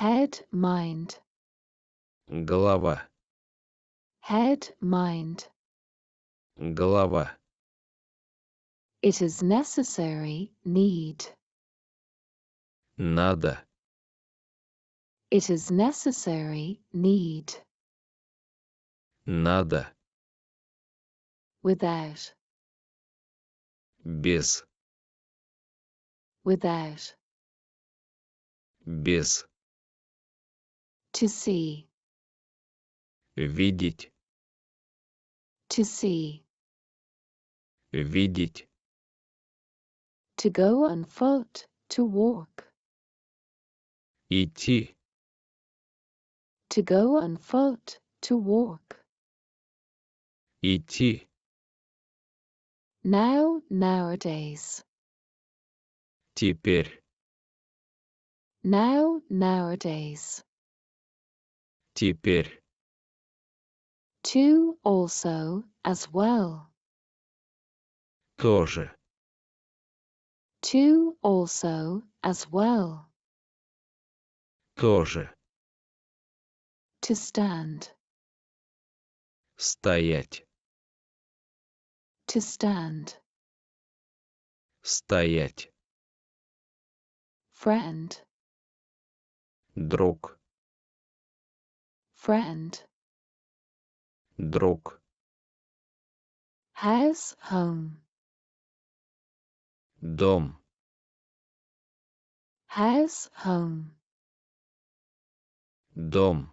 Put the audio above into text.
Head, mind. Голова. Head, mind. Голова. It is necessary, need. Надо. It is necessary, need. Надо. Without. Без. Without. Без. To see. Видеть. To see. Видеть. To go on foot, to walk. Идти. To go on foot, to walk. Идти. Now, nowadays. Теперь. Now, nowadays. Теперь. To, also, as well. Тоже. To, also, as well. Тоже. To stand. Стоять. To stand. Стоять. Friend. Друг. Friend. Друг. House, home. Дом. House, home. Дом.